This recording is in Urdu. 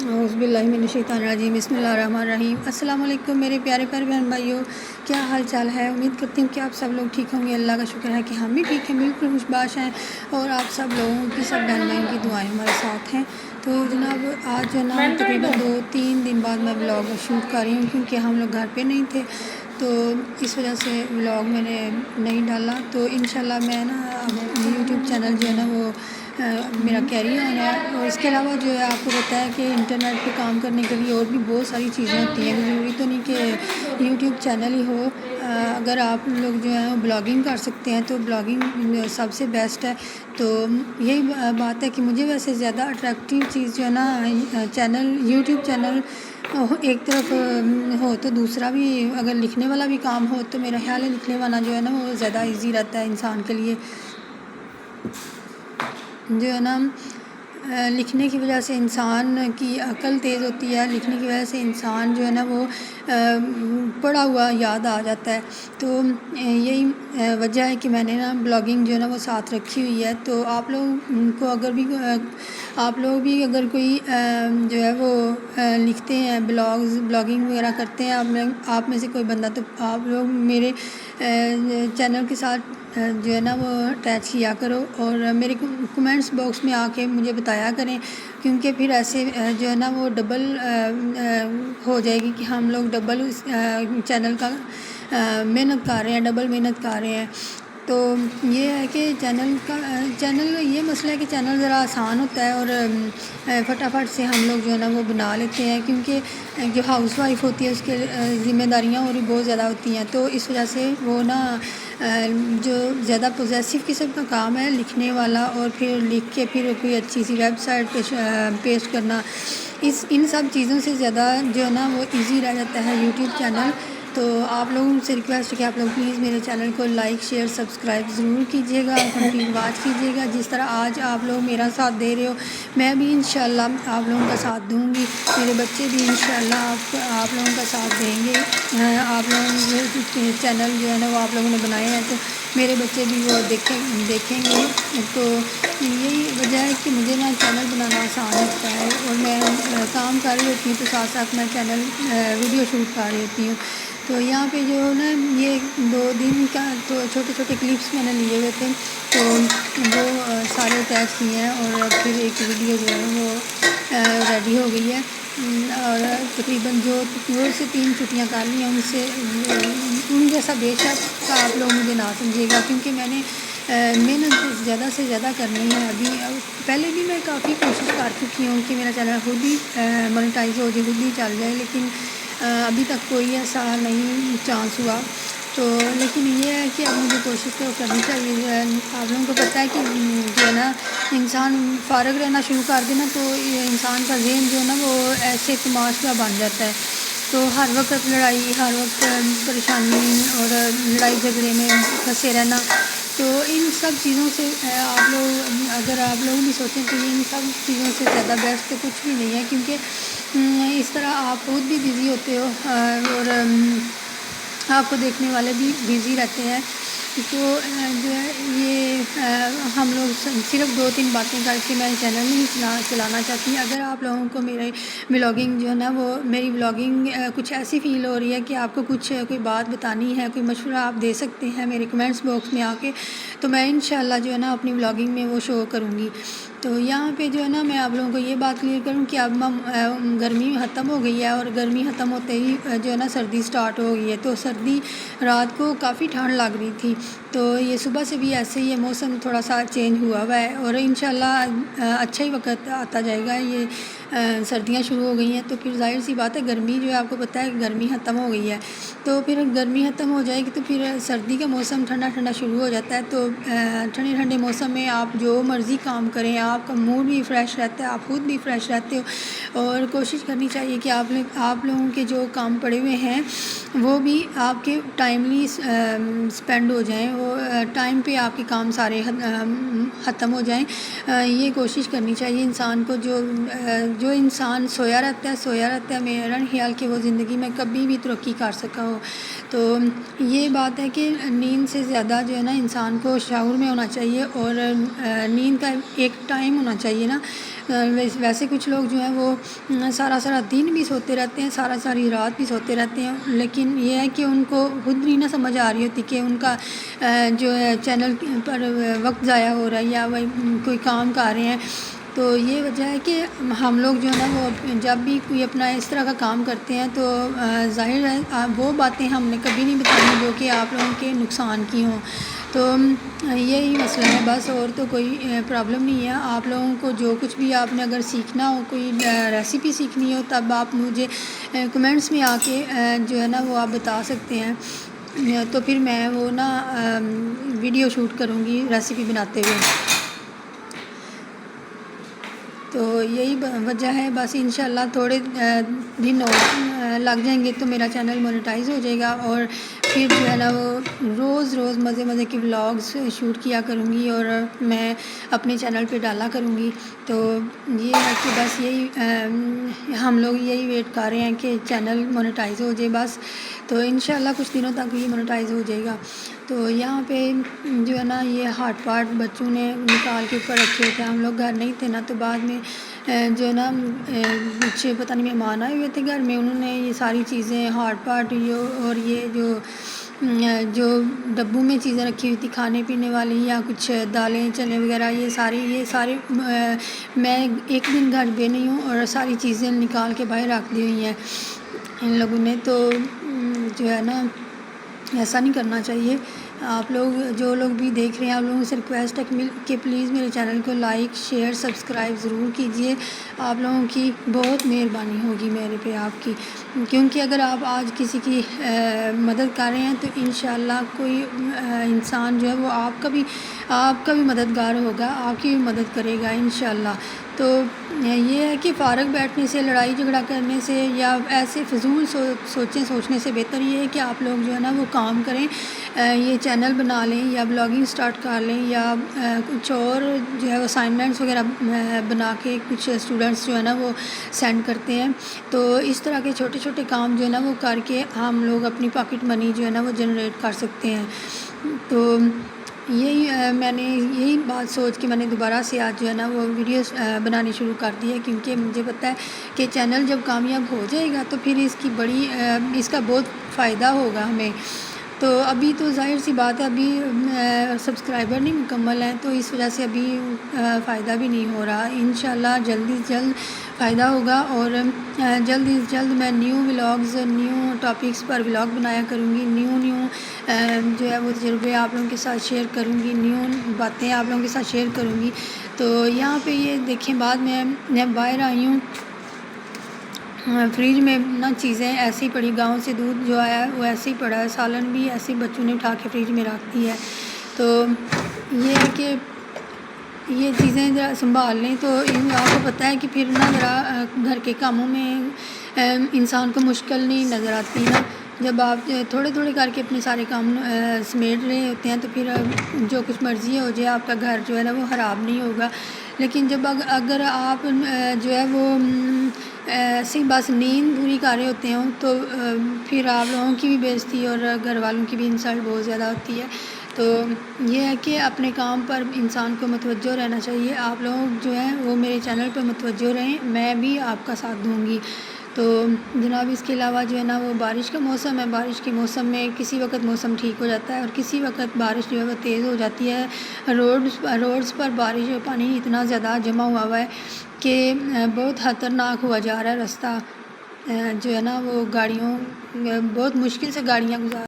اعوذ باللہ من الشیطان الرجیم، بسم اللہ الرحمن الرحیم۔ السلام علیکم میرے پیارے پیارے بہن بھائیوں، کیا حال چال ہے؟ امید کرتی ہوں کہ آپ سب لوگ ٹھیک ہوں گے۔ اللہ کا شکر ہے کہ ہم بھی ٹھیک ہیں، بالکل خوش باش ہیں، اور آپ سب لوگوں کی، سب بہن بھائیوں کی دعائیں ہمارے ساتھ ہیں۔ تو جناب آج جو ہے نا تقریباً 2-3 دن بعد میں بلاگ شوٹ کر رہی ہوں، کیونکہ ہم لوگ گھر پہ نہیں تھے، تو اس وجہ سے بلاگ میں نے نہیں ڈالا۔ تو انشاءاللہ میں نا اب یوٹیوب چینل جو ہے نا وہ میرا کیری آن ہے، اور اس کے علاوہ جو ہے آپ کو پتہ ہے کہ انٹرنیٹ پہ کام کرنے کے لیے اور بھی بہت ساری چیزیں ہوتی ہیں، ضروری تو نہیں کہ یوٹیوب چینل ہی ہو۔ اگر آپ لوگ جو ہیں بلاگنگ کر سکتے ہیں تو بلاگنگ سب سے بیسٹ ہے۔ تو یہی بات ہے کہ مجھے ویسے زیادہ اٹریکٹیو چیز جو ہے نا چینل یوٹیوب چینل ایک طرف ہو تو دوسرا بھی، اگر لکھنے والا بھی کام ہو تو میرا خیال ہے لکھنے والا جو ہے نا وہ زیادہ ایزی رہتا ہے انسان کے لیے، جو ہے نا لکھنے کی وجہ سے انسان کی عقل تیز ہوتی ہے، لکھنے کی وجہ سے انسان جو ہے نا وہ پڑھا ہوا یاد آ جاتا ہے۔ تو یہی وجہ ہے کہ میں نے نا بلاگنگ جو ہے نا وہ ساتھ رکھی ہوئی ہے۔ تو آپ لوگوں کو آپ لوگ بھی اگر کوئی جو ہے وہ لکھتے ہیں، بلاگنگ وغیرہ کرتے ہیں، آپ میں سے کوئی بندہ، تو آپ لوگ میرے چینل کے ساتھ جو ہے نا وہ اٹیچ کیا کرو، اور میرے کمنٹس باکس میں آ کے مجھے بتایا کریں، کیونکہ پھر ایسے جو ہے نا وہ ڈبل ہو جائے گی کہ ہم لوگ ڈبل چینل کا محنت کر رہے ہیں، ڈبل محنت کر رہے ہیں۔ تو یہ ہے کہ چینل یہ مسئلہ ہے کہ چینل ذرا آسان ہوتا ہے، اور فٹافٹ سے ہم لوگ جو ہے نا وہ بنا لیتے ہیں، کیونکہ جو ہاؤس وائف ہوتی ہے اس کے ذمہ داریاں اور بھی بہت زیادہ ہوتی ہیں، تو اس وجہ سے وہ نا جو زیادہ پوزیسو قسم کا کام ہے لکھنے والا، اور پھر لکھ کے پھر کوئی اچھی سی ویب سائٹ پہ پیسٹ کرنا، ان سب چیزوں سے زیادہ جو ہے نا وہ ایزی رہ جاتا ہے یوٹیوب چینل۔ تو آپ لوگوں سے ریکویسٹ ہے کہ آپ لوگ پلیز میرے چینل کو لائک، شیئر، سبسکرائب ضرور کیجیے گا، کمپلیٹ واچ کیجیے گا۔ جس طرح آج آپ لوگ میرا ساتھ دے رہے ہو، میں بھی انشاءاللہ آپ لوگوں کا ساتھ دوں گی، میرے بچے بھی انشاءاللہ آپ لوگوں کا ساتھ دیں گے۔ آپ لوگوں کے چینل جو ہے نا وہ آپ لوگوں نے بنائے ہیں، تو میرے بچے بھی وہ دیکھیں گے۔ تو یہی وجہ ہے کہ مجھے نا چینل بنانا آسان لگتا ہے، اور میں کام کر رہی ہوتی ہوں تو ساتھ ساتھ میں چینل ویڈیو شوٹ کر رہی ہوتی ہوں۔ تو یہاں پہ جو نا یہ 2 دن کا تو چھوٹے چھوٹے کلپس میں نے لیے ہوئے تھے، تو وہ سارے اٹیچ کیے ہیں، اور پھر ایک ویڈیو جو ہے وہ ریڈی ہو گئی ہے، اور تقریباً جو 2 سے 3 چھٹیاں کر لی ہیں، ان جیسا بے شک آپ لوگ مجھے نہ سمجھیے گا، کیونکہ میں نے محنت زیادہ سے زیادہ کرنی ہے۔ پہلے بھی میں کافی کوشش کر چکی ہوں کہ میرا چینل خود ہی مونیٹائز ہو جائے، خود ہی چل جائے، لیکن ابھی تک کوئی ایسا نہیں چانس ہوا۔ تو لیکن یہ ہے کہ اب مجھے کوشش تو کرنی چاہیے۔ آپ لوگوں کو پتہ ہے کہ جو ہے نا انسان فارغ رہنا شروع کر دے نا، تو انسان کا ذہن جو ہے نا وہ ایسے تماشا بن جاتا ہے، تو ہر وقت لڑائی، ہر وقت پریشانی اور لڑائی جھگڑے میں پھنسے رہنا، تو ان سب چیزوں سے اگر آپ لوگ بھی سوچیں تو ان سب چیزوں سے زیادہ بیسٹ تو کچھ بھی نہیں ہے، کیونکہ اس طرح آپ خود بھی بزی ہوتے ہو، اور آپ کو دیکھنے والے بھی بزی رہتے ہیں۔ تو جو ہے یہ ہم لوگ صرف 2-3 باتیں کر کے میں چینل نہیں چلانا چاہتی۔ اگر آپ لوگوں کو میرے بلاگنگ جو ہے نا وہ میری بلاگنگ کچھ ایسی فیل ہو رہی ہے کہ آپ کو کوئی بات بتانی ہے، کوئی مشورہ آپ دے سکتے ہیں میرے کمنٹس باکس میں آ کے، تو میں انشاءاللہ جو ہے نا اپنی بلاگنگ میں وہ شو کروں گی۔ تو یہاں پہ جو ہے نا میں آپ لوگوں کو یہ بات کلیئر کروں کہ اب گرمی ختم ہو گئی ہے، اور گرمی ختم ہوتے ہی جو ہے نا سردی سٹارٹ ہو گئی ہے، تو سردی رات کو کافی ٹھنڈ لگ رہی تھی، تو یہ صبح سے بھی ایسے ہی ہے، موسم تھوڑا سا چینج ہوا ہے، اور انشاءاللہ اچھا ہی وقت آتا جائے گا۔ یہ سردیاں شروع ہو گئی ہیں، تو پھر ظاہر سی بات ہے گرمی جو ہے آپ کو پتہ ہے گرمی ختم ہو گئی ہے، تو پھر گرمی ختم ہو جائے گی تو پھر سردی کا موسم ٹھنڈا ٹھنڈا شروع ہو جاتا ہے، تو ٹھنڈے ٹھنڈے موسم میں آپ جو مرضی کام کریں، آپ کا موڈ بھی فریش رہتا ہے، آپ خود بھی فریش رہتے ہو، اور کوشش کرنی چاہیے کہ آپ لوگوں کے جو کام پڑے ہوئے ہیں وہ بھی آپ کے ٹائملی سپینڈ ہو جائیں، وہ ٹائم پہ آپ کے کام سارے ختم ہو جائیں۔ یہ کوشش کرنی چاہیے انسان کو۔ جو انسان سویا رہتا ہے، میرا نہیں خیال کہ وہ زندگی میں کبھی بھی ترقی کر سکا ہو۔ تو یہ بات ہے کہ نیند سے زیادہ جو ہے نا انسان کو شعور میں ہونا چاہیے، اور نیند کا ایک ٹائم ہونا چاہیے نا، ویسے کچھ لوگ جو ہیں وہ سارا دن بھی سوتے رہتے ہیں، ساری رات بھی سوتے رہتے ہیں، لیکن یہ ہے کہ ان کو خود نہیں نہ سمجھ آ رہی ہوتی کہ ان کا جو ہے چینل پر وقت ضائع ہو رہا ہے یا وہ کوئی کام کر رہے ہیں۔ تو یہ وجہ ہے کہ ہم لوگ جو ہے نا وہ جب بھی کوئی اپنا اس طرح کا کام کرتے ہیں تو ظاہر ہے وہ باتیں ہم نے کبھی نہیں بتانی جو کہ آپ لوگوں کے نقصان کی ہوں۔ تو یہی مسئلہ ہے بس، اور تو کوئی پرابلم نہیں ہے۔ آپ لوگوں کو جو کچھ بھی آپ نے اگر سیکھنا ہو، کوئی ریسیپی سیکھنی ہو، تب آپ مجھے کمنٹس میں آ کے جو ہے نا وہ آپ بتا سکتے ہیں، تو پھر میں وہ نا ویڈیو شوٹ کروں گی ریسیپی بناتے ہوئے۔ تو یہی وجہ ہے بس، انشاءاللہ تھوڑے دن اور لگ جائیں گے تو میرا چینل مونیٹائز ہو جائے گا، اور پھر جو ہے نا وہ روز مزے کے ولاگز شوٹ کیا کروں گی اور میں اپنے چینل پہ ڈالا کروں گی۔ تو یہ ہے کہ بس یہی ہم لوگ یہی ویٹ کر رہے ہیں کہ چینل مونیٹائز ہو جائے بس، تو انشاءاللہ کچھ دنوں تک یہ مونیٹائز ہو جائے گا۔ تو یہاں پہ جو ہے نا یہ ہاٹ پاٹ بچوں نے نکال کے اوپر رکھے تھے، ہم لوگ گھر نہیں تھے نا، تو بعد میں جو ہے نا کچھ پتہ نہیں مہمان آئے ہوئے تھے گھر میں، انہوں نے یہ ساری چیزیں ہاٹ پاٹ اور یہ جو ڈبوں میں چیزیں رکھی ہوئی تھی کھانے پینے والی یا کچھ دالیں چنے وغیرہ، یہ سارے میں ایک دن گھر پہ نہیں ہوں اور ساری چیزیں نکال کے باہر رکھ دی ہوئی ہیں ان لوگوں نے۔ تو جو ہے نا ایسا نہیں کرنا چاہیے۔ آپ لوگ جو لوگ بھی دیکھ رہے ہیں، آپ لوگوں سے ریکویسٹ ہے کہ پلیز میرے چینل کو لائک شیئر سبسکرائب ضرور کیجئے، آپ لوگوں کی بہت مہربانی ہوگی میرے پہ آپ کی، کیونکہ اگر آپ آج کسی کی مدد کر رہے ہیں تو انشاءاللہ کوئی انسان جو ہے وہ آپ کا بھی مددگار ہوگا، آپ کی بھی مدد کرے گا انشاءاللہ۔ تو یہ ہے کہ فارغ بیٹھنے سے، لڑائی جھگڑا کرنے سے یا ایسے فضول سوچنے سے بہتر یہ ہے کہ آپ لوگ جو ہے نا وہ کام کریں، یہ چینل بنا لیں یا بلاگنگ سٹارٹ کر لیں، یا کچھ اور جو ہے اسائنمنٹس وغیرہ بنا کے کچھ اسٹوڈنٹس جو ہے نا وہ سینڈ کرتے ہیں، تو اس طرح کے چھوٹے کام جو ہے نا وہ کر کے ہم لوگ اپنی پاکٹ منی جو ہے نا وہ جنریٹ کر سکتے ہیں۔ تو میں نے یہی بات سوچ کے میں نے دوبارہ سے آج جو ہے نا وہ ویڈیوز بنانی شروع کر دی ہے، کیونکہ مجھے پتہ ہے کہ چینل جب کامیاب ہو جائے گا تو پھر اس کا بہت فائدہ ہوگا ہمیں۔ تو ابھی تو ظاہر سی بات ہے، ابھی سبسکرائبر نہیں مکمل ہیں، تو اس وجہ سے ابھی فائدہ بھی نہیں ہو رہا۔ انشاءاللہ جلد فائدہ ہوگا، اور جلد میں نیو ولاگز، نیو ٹاپکس پر ولاگ بنایا کروں گی، نیو جو ہے وہ تجربے آپ لوگوں کے ساتھ شیئر کروں گی، نیو باتیں آپ لوگوں کے ساتھ شیئر کروں گی۔ تو یہاں پہ یہ دیکھیں، بعد میں باہر آئی ہوں، فریج میں نا چیزیں ایسی پڑی، گاؤں سے دودھ جو آیا ہے وہ ایسے ہی پڑا ہے، سالن بھی ایسے بچوں نے اٹھا کے فریج میں رکھ دی ہے۔ تو یہ ہے کہ یہ چیزیں ذرا سنبھال لیں، تو آپ کو پتہ ہے کہ پھر نا ذرا گھر کے کاموں میں انسان کو مشکل نہیں نظر آتی نا، جب آپ تھوڑے کر کے اپنے سارے کام سمیٹ رہے ہوتے ہیں تو پھر جو کچھ مرضی ہو جائے، آپ کا گھر جو ہے نا وہ خراب نہیں ہوگا۔ لیکن جب اگر آپ جو ہے وہ ایسی بس نیند پوری کر رہے ہوتے ہوں تو پھر آپ لوگوں کی بھی بے عزتی اور گھر والوں کی بھی انسلٹ بہت زیادہ ہوتی ہے۔ تو یہ ہے کہ اپنے کام پر انسان کو متوجہ رہنا چاہیے۔ آپ لوگ جو ہیں وہ میرے چینل پہ متوجہ رہیں، میں بھی آپ کا ساتھ دوں گی۔ تو جناب اس کے علاوہ جو ہے نا وہ بارش کا موسم ہے، بارش کے موسم میں کسی وقت موسم ٹھیک ہو جاتا ہے اور کسی وقت بارش جو ہے وہ تیز ہو جاتی ہے۔ روڈز پر بارش کا پانی اتنا زیادہ جمع ہوا ہے کہ بہت خطرناک ہوا جا رہا ہے رستہ، جو ہے نا وہ گاڑیوں بہت مشکل سے گاڑیاں گزار